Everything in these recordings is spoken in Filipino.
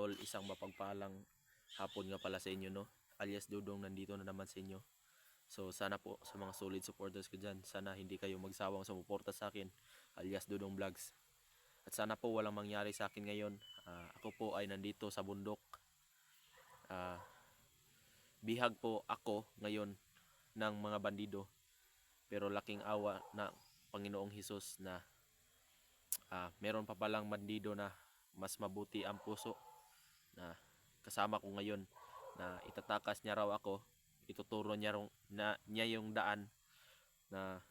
tol, isang mapagpalang hapon nga pala sa inyo, no? Alias Dudong nandito na naman sa inyo. So sana po sa mga solid supporters ko dyan, sana hindi kayo magsawang sumuporta sa akin, alias Dudong Vlogs. At sana po walang mangyari sa akin ngayon. Ako po ay nandito sa bundok. Bihag po ako ngayon ng mga bandido. Pero laking awa na Panginoong Hesus na meron pa palang bandido na mas mabuti ang puso na kasama ko ngayon, na itatakas niya raw ako, ituturo niya yung daan na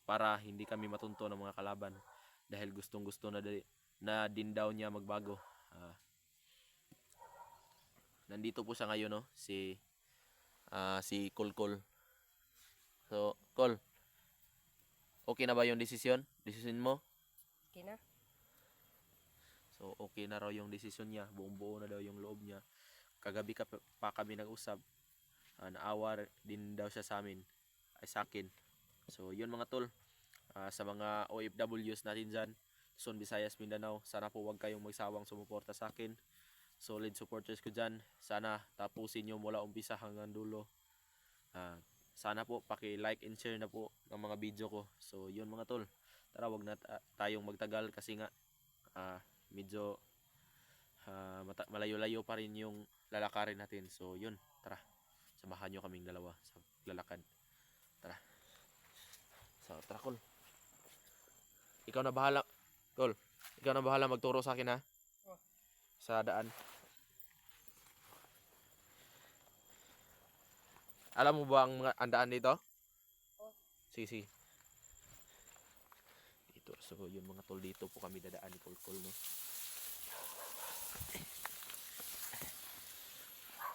para hindi kami matunto ng mga kalaban dahil gustong gusto na din daw niya magbago. Nandito po siya ngayon, no? Si Kulkul. So Kol, okay na ba yung desisyon mo? Okay na. So okay na raw yung desisyon niya, buong buo na daw yung loob niya. Kagabi pa kami nag-usap, naawa din daw siya sa akin. So yun mga tol, sa mga OFWs natin dyan, Luzon, Visayas, Mindanao, sana po wag kayong magsawang sumuporta sa akin. Solid supporters ko dyan, sana tapusin nyo mula umpisa hanggang dulo. Sana po paki-like and share na po ng mga video ko. So yun mga tol, tara wag na tayong magtagal kasi nga medyo malayo-layo pa rin yung lalakarin natin. So yun, tara, samahan nyo kaming dalawa sa lalakad. Tara. So tara Kol, ikaw na bahala. Kol, ikaw na bahala magturo sa akin, ha? Sa daan. Alam mo ba ang daan dito? Sige. Dito. So yun mga tol, dito po kami dadaan ni Kulkul, no?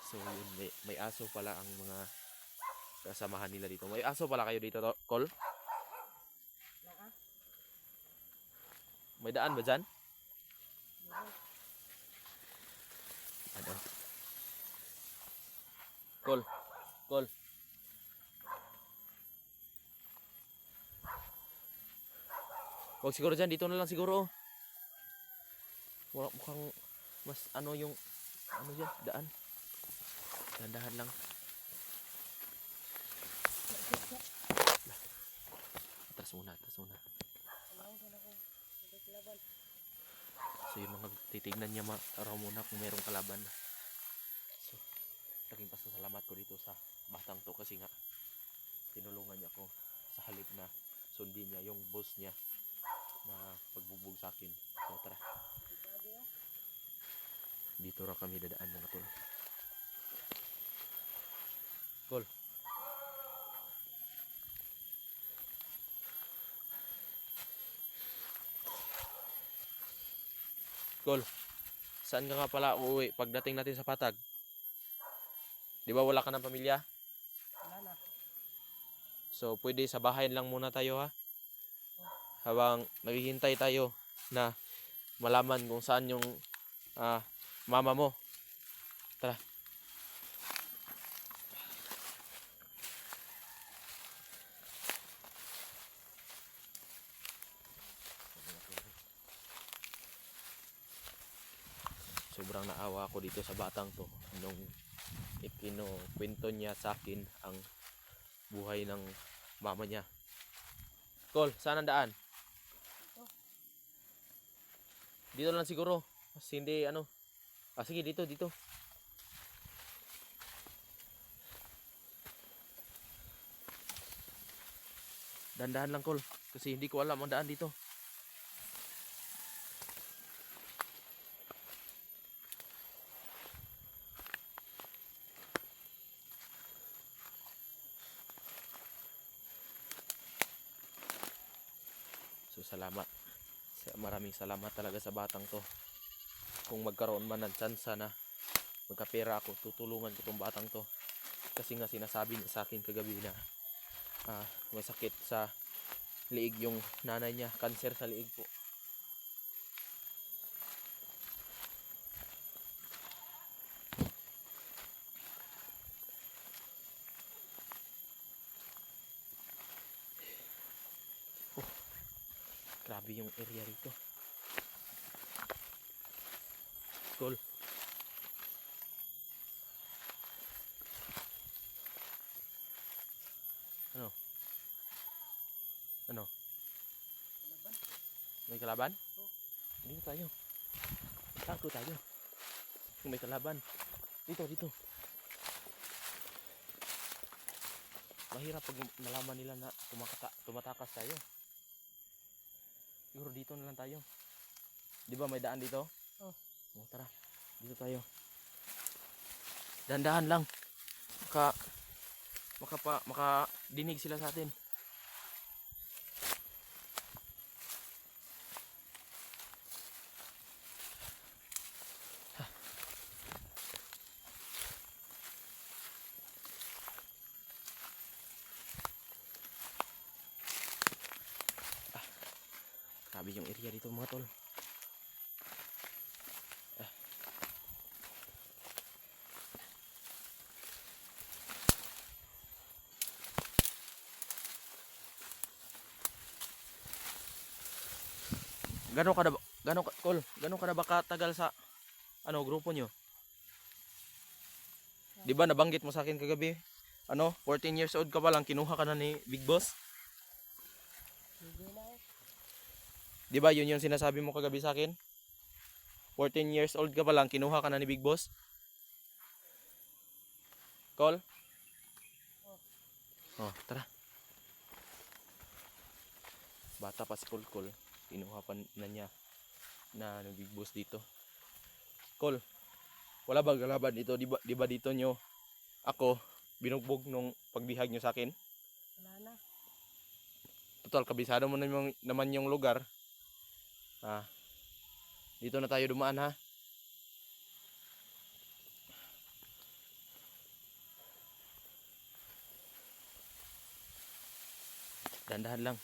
So yun, may aso pala ang mga kasamahan nila dito. May aso pala kayo dito, Kol? May daan ba dyan? Ano? Kol. Huwag siguro dyan, dito na lang siguro. Wala, mukhang mas yung dyan, daan. Dahan-dahan lang. Atras muna. So yung mga titignan niya araw muna kung merong kalaban. So laging pasasalamat ko dito sa batang to kasi nga tinulungan niya ako sa halip na sundin niya yung boss niya na pagbubog sa akin. So tara, dito ra kami dadaan mga tol. Kol, saan ka nga pala uuwi pagdating natin sa Patag? Di ba wala ka ng pamilya? Wala na. So pwede sa bahay lang muna tayo, ha? Habang naghihintay tayo na malaman kung saan yung mama mo. Tara. Sobrang naawa ako dito sa batang to nung ikinukwento niya sa akin ang buhay ng mama niya. Kol, saan ang daan? Dito lang siguro. Kasi hindi sige, dito. Dahan-dahan lang, Kol, kasi hindi ko alam ang daan dito. So maraming salamat talaga sa batang to. Kung magkaroon man ng tsansa na magkapera ako, tutulungan ko tong batang to. Kasi nga sinasabi niya sa akin kagabi na may sakit sa liig yung nanay niya, cancer sa liig po. Grabe yung area rito. Cool. kalaban? Oh. Dito tayo. Tago tayo. Kung may kalaban. Dito, dito. Mahirap pag nalaman nila na tumatakas tayo. Siguro dito na lang tayo. Di ba may daan dito? Oh. Oh, tara. Dito tayo. Dahan-dahan lang. Makadinig sila sa atin. Grabe yung area dito mga tol. Gano'n ka na ba katagal sa grupo nyo? Di ba nabanggit mo sa akin kagabi? 14 years old ka pa lang kinuha ka na ni Big Boss? Hindi na eh. Di ba yun yung sinasabi mo kagabi sa akin? 14 years old ka pa lang kinuha ka na ni Big Boss? Call? Oh, tara. Bata pa si Col, kinuha pa na niya na Big Boss dito. Col, wala bang kalaban dito? Di ba dito nyo ako binugbog nung pagbihag nyo sa akin? Wala na. Total, kabisado mo naman yung lugar. Dito na tayo dumaan ha. Dahan-dahan lang.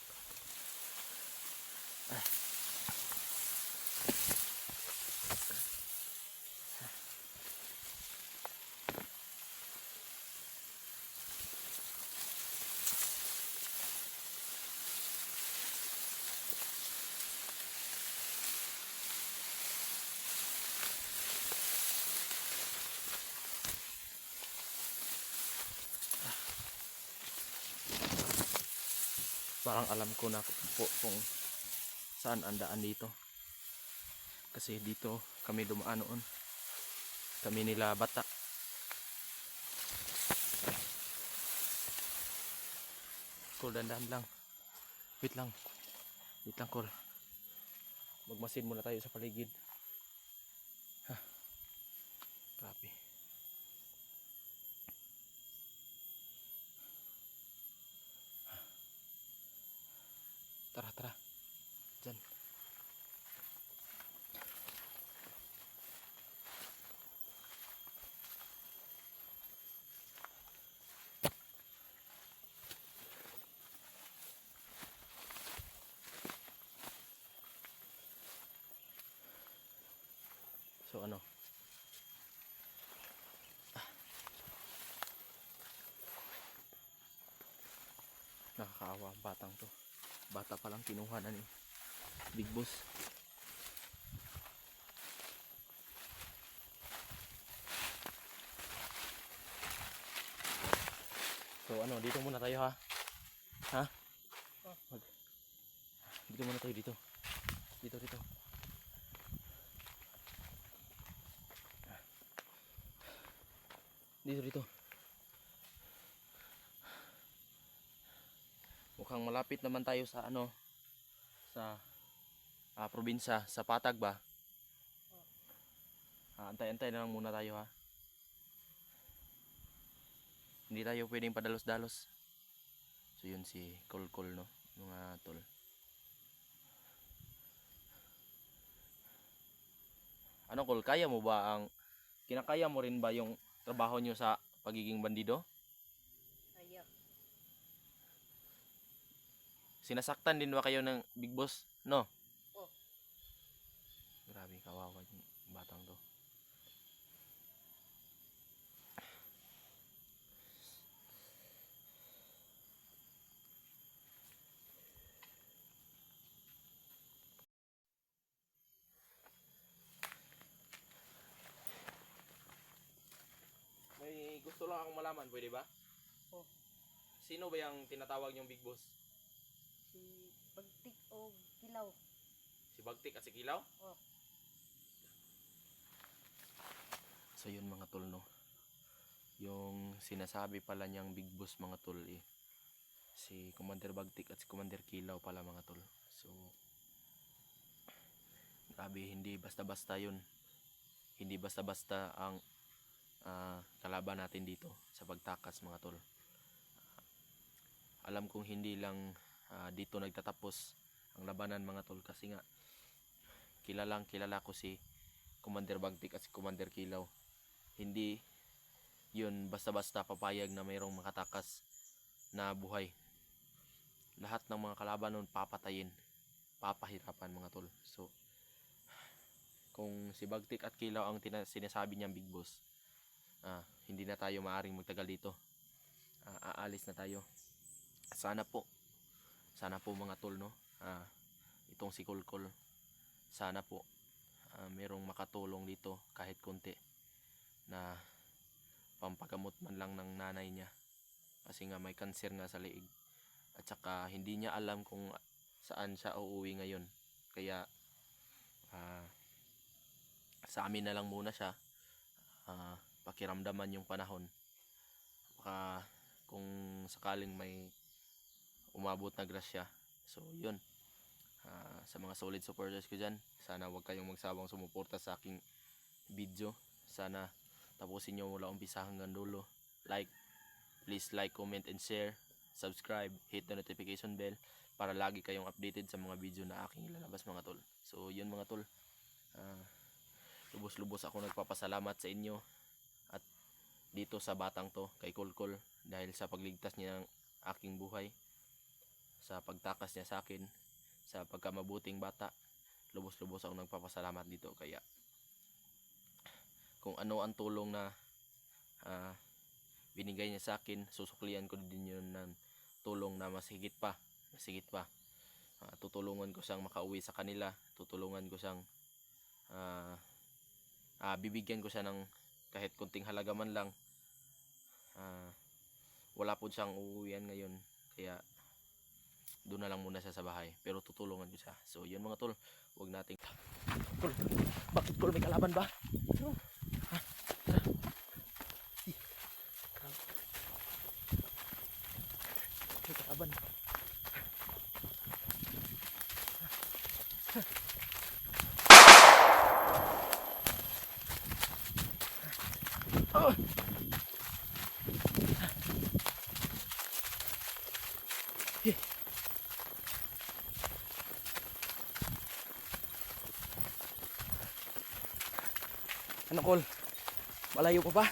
Parang alam ko na po kung saan ang daan dito. Kasi dito kami dumaan noon. Kami nila bata. Col, dandan lang. Wait lang. Wait lang, Col. Magmasid muna tayo sa paligid. Grabe. Tara, tara. Diyan. So nakakaawa ang batang to. Bata pa lang kinuha na ni Big Boss. So dito muna tayo ha. Ha? Dito muna tayo dito. Dito. Dito. Mukhang malapit naman tayo sa sa probinsya, sa Patag ba? Antay-antay na lang muna tayo ha. Hindi tayo pwedeng padalos-dalos. So yun si Col no, mga tol. Col, kinakaya mo rin ba yung trabaho nyo sa pagiging bandido? Kaya. Sinasaktan din ba kayo ng Big Boss, no? Oh. Grabe, kawawa yung batang to. May gusto lang akong malaman, pwede ba? Oh. Sino ba yung tinatawag yung Big Boss? Si Pagtik o Kilaw. Si Si Bagtik at si Kilaw? Oh. So yun mga tol, no. Yung sinasabi pala niyang big boss mga tol eh, si Commander Bagtik at si Commander Kilaw pala mga tol. So grabe, hindi basta-basta yun. Hindi basta-basta ang kalaban natin dito sa pagtakas mga tol. Alam kong hindi lang dito nagtatapos ang labanan mga tol, kasi nga kilalang kilala ko si Commander Bagtik at si Commander Kilaw. Hindi yun basta-basta papayag na mayroong makatakas na buhay. Lahat ng mga kalaban nun papatayin, papahirapan mga tol. So kung si Bagtik at Kilaw ang sinasabi niyang big boss, hindi na tayo maaring magtagal dito. Aalis na tayo. Sana po mga tol, no. Itong si Kulkul, sana po merong makatulong dito kahit konti na pampagamot man lang ng nanay niya, kasi nga may kanser nga sa liig, at saka hindi niya alam kung saan siya uuwi ngayon. Kaya sa amin na lang muna siya pakiramdaman yung panahon. Baka kung sakaling may umabot na grasya. So yun, sa mga solid supporters ko dyan, sana wag kayong magsawang sumuporta sa aking video. Sana tapusin nyo mula umpisa hanggang dulo. Please like, comment and share. Subscribe, hit the notification bell para lagi kayong updated sa mga video na aking ilalabas mga tol. So yun mga tol, lubos-lubos ako nagpapasalamat sa inyo at dito sa batang to, kay Kulkul, dahil sa pagligtas niya ng aking buhay, sa pagtakas niya sa akin, sa pagkamabuting bata. Lubos-lubos ako nagpapasalamat dito. Kaya kung ano ang tulong na binigay niya sa akin, susuklian ko din yun ng tulong na mas higit pa. Tutulungan ko siyang makauwi sa kanila, tutulungan ko siyang bibigyan ko siya ng kahit kunting halaga man lang. Wala po siyang uuwian ngayon, kaya doon na lang muna siya sa bahay, pero tutulungan ko siya. So yun mga tol, huwag nating Tol, bakit tol, may kalaban ba? May kalaban. Ano Kol? Malayo pa ba?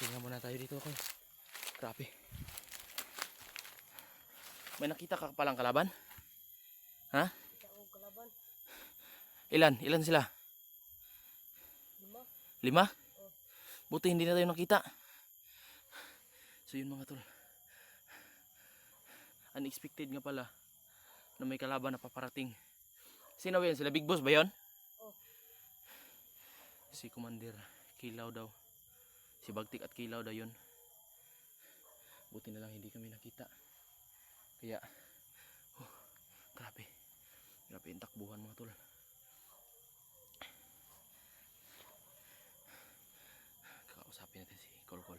Tingnan muna tayo dito Kol. Grabe. May nakita ka palang kalaban? Ha? Kita ko kalaban. Ilan sila? 5. 5? Buti hindi na tayo nakita. So yun mga tol, unexpected nga pala na may kalaban na paparating. Sino ba yun? Sila big boss ba yun? Oh. Si Commander Kilaw daw, si Bagtik at Kilaw daw yun. Buti na lang hindi kami nakita. Kaya grabe yung takbuhan mga tol. Kakausapin natin si Kulkul.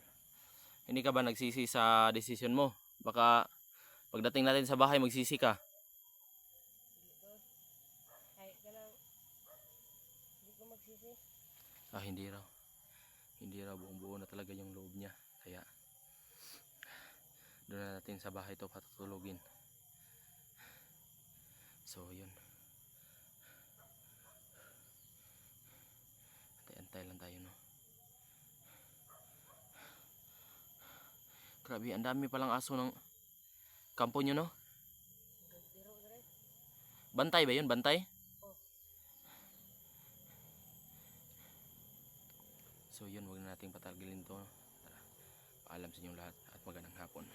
Hindi ka ba nagsisi sa decision mo? Baka pagdating natin sa bahay magsisi ka. Kahit ka lang, hindi ko magsisi. Hindi raw buong buo na talaga yung loob niya. Kaya doon na natin sa bahay to patutulogin. So yun, antay lang tayo, no. Grabe, ang dami palang aso ng kampo nyo, no. Biro na rin. Bantay ba yun? Bantay? Oh. So yun, huwag na nating patagilin to. Tara, paalam sa inyong lahat at magandang hapon.